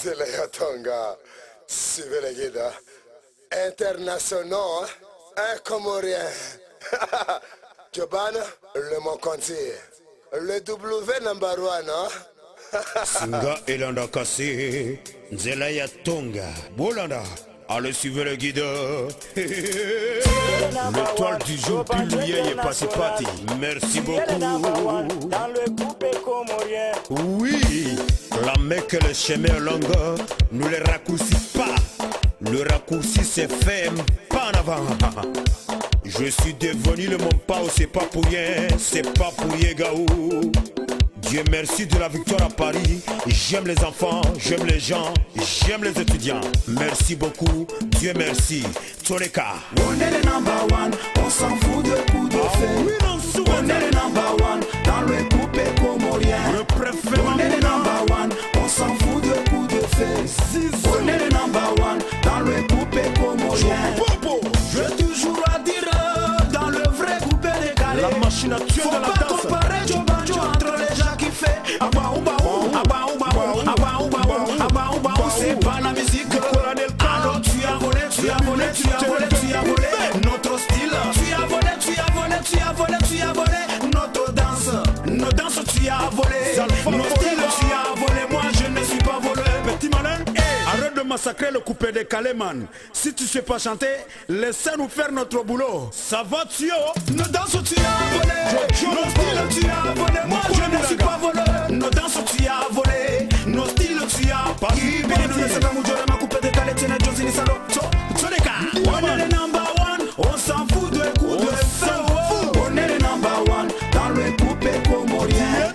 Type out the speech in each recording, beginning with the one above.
Zelaya Tonga, suivez les guides internationaux, un Comorien, Jobana, le Mokonti, le W number 1, Singa Elanda Kassi, Zelaya Tonga, Bolanda, allez suivre le guide. L'étoile du jour publié et passé parti. Merci beaucoup. Dans le coupé comorien. Oui, la mec le chemin long, ne le raccourcis pas. Le raccourci c'est fait pas en avant. Je suis devenu le mon pao, c'est pas pour rien, c'est pas pour rien gaou. Dieu merci de la victoire à Paris. J'aime les enfants, j'aime les gens, j'aime les étudiants. Merci beaucoup, Dieu merci. Toleka. On est les number one, on s'en fout de coups de feu. On est les number one, dans le coupé comorien. Le préfet. On est les number one, on s'en fout de coups de feu. On est les number one, dans le coupé comorien. Je toujours à dire dans le vrai coupé décalé. La machine à tuer faut de la pas danse. comparer Joe Banjo entre les gens qui fait c'est pas la musique. Alors tu as volé, tu as volé, tu as volé, tu as volé notre style. Tu as volé, tu as volé, tu as volé, tu as volé notre danse. Nos danses tu as volé. Nos styles tu as volé. Moi je ne suis pas volé. Petit malin, arrête de massacrer le coupé décalé man. Si tu sais pas chanter, laissez-nous faire notre boulot. Ça va Tio? Nos danses tu as volé. Nos styles tu as volé. Moi je ne suis pas volé. Nos danses tu as volé. Nos styles tu as pas. On est les number one, on s'en fout de coups de feu. On est les number one, dans le coupé comorien.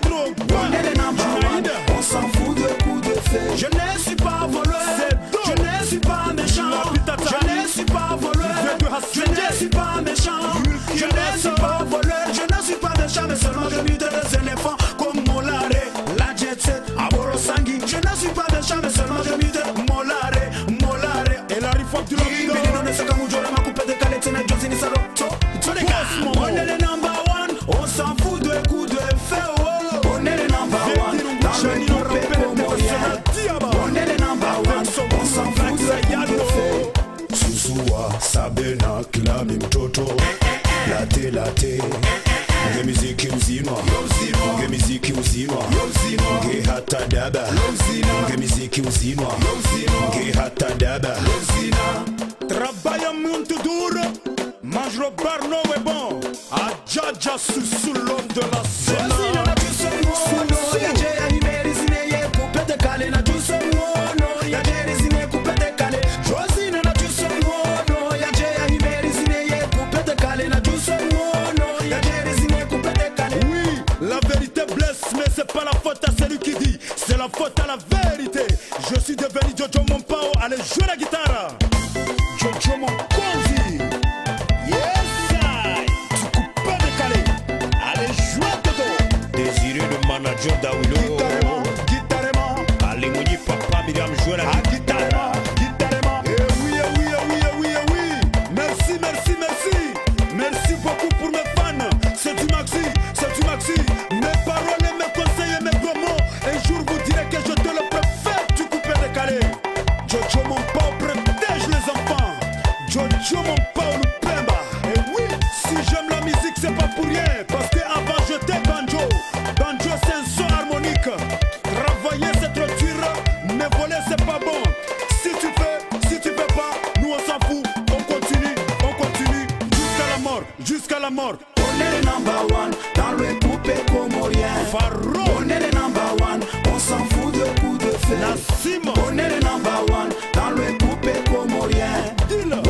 On est les number one, on s'en fout de coups de feu. Je ne suis pas voleur, je ne suis pas méchant. Je ne suis pas voleur, je ne suis pas méchant. Je ne suis pas voleur, je ne suis pas méchant. Mais seulement je bute des éléphants comme Molare, la jet set, Aboro Sangui. Je ne suis pas méchant, mais seulement je bute Molare. Et la rifaute du lobby. On est les number one, on s'en fout de coups de feu. On est les number one, dans le coupé comorien. On est les number one, on s'en fout de coups de feu. Susua, Sabena, Klami Mtoto, Late Late. Nge miziki uzinwa, nge miziki uzinwa, nge hata daba, nge miziki uzinwa, nge hata daba. Trabalha muito duro, mas le bar não é bom. A Jaja sous l'homme de la scène. Mais c'est pas la faute à celui qui dit, c'est la faute à la vérité. Je suis devenu Jojo mon pao, allez jouer la guitare. Jojo mon convi. Yes I. Tu coupes pas décalé. Allez jouer Dodo. Désiré le manager d'Awilo. Guitarement. Allez Mouni papa Miriam jouer la guitare. Guitarement. Eh oui, eh oui, eh oui, eh oui, eh oui. Merci, merci, merci. Merci beaucoup pour mes fans. C'est du maxi, c'est du maxi. Mes paroles. Un jour vous direz que je te le préfère, tu coupes décalé. Jojo mon pao protège les enfants. Jojo mon pao le Pemba. Et oui, si j'aime la musique c'est pas pour rien. Parce que avant j'étais banjo. Banjo c'est un son harmonique. Travailler c'est trop dur, mais voler c'est pas bon. Si tu fais pas, nous on s'en fout. On continue jusqu'à la mort, jusqu'à la mort. On est les number one, dans le coupé comorien. Faro. On est les number one, on s'en fout de coups de feu. Nassimo. On est les number one, dans le coupé comorien.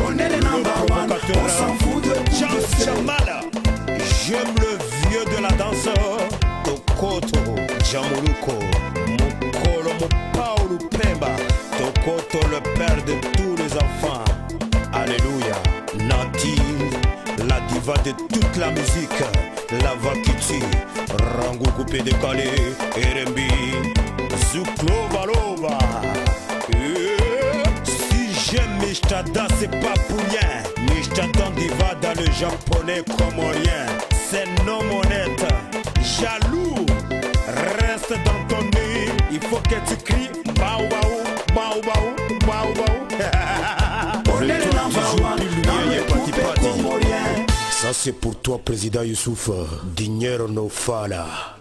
On est les number one, on s'en fout de coups de feu. Chamala. J'aime le vieux de la danse. Tokoto, Jamuruko, Mokolo, Mopao, Pemba. Tokoto, le père de tous les enfants. Alléluia. Nati, la diva de toute la musique. La Vakiti, Rango coupé décalé, RMB, Zouklo Valova. Si j'aime Mishtada, c'est pas pour rien. Mishtada diva dans le japonais comorien. C'est non honnête, jaloux. Reste dans ton nid, il faut que tu cries Bao Bao. number one dans le coupé comorien. Ça c'est pour toi président Youssouf, Dinero no Fala.